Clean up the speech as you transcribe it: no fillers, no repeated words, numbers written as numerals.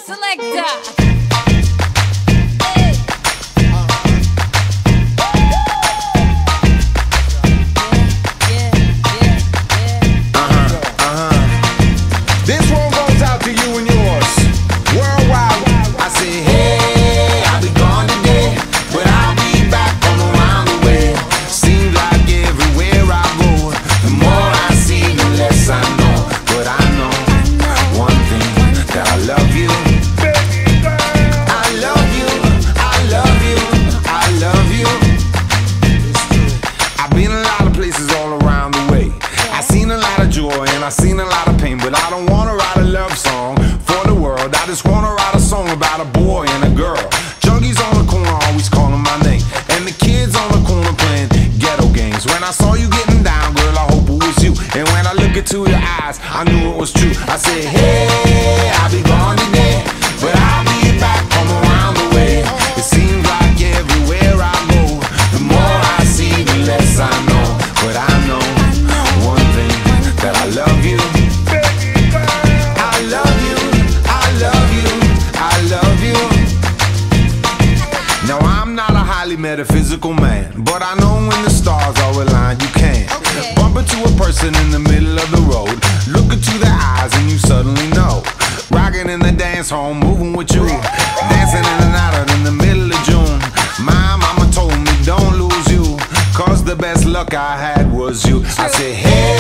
Selector. This one goes out to you and yours. Worldwide. I say, hey, I'll be gone today, but I'll be back from around the way. Seems like everywhere I go, the more I see, the less I know. But I know one thing, that I love you. I love you, I love you, I love you. I've been a lot of places all around the way. I seen a lot of joy and I seen a lot of pain, but I don't wanna write a love song for the world. I just wanna write a song about a boy and a girl. Junkies on the corner always calling my name, and the kids on the corner playing ghetto games. When I saw you getting down, girl, I hope it was you. And when I look into your eyes, I knew it was true. I said, hey, I'll be gone today, but I'll be back from around the way. It seems like everywhere I go, the more I see, the less I know. But I know one thing, that I love you. I love you, I love you, I love you. Now I'm not a highly metaphysical man, but I know when the stars are aligned, you can bump into a person in the middle of the road, look into their eyes and you suddenly know. Rocking in the dance hall, moving with you, dancing in and out in the middle of June. My mama told me don't lose you, cause the best luck I had was you. I said, hey,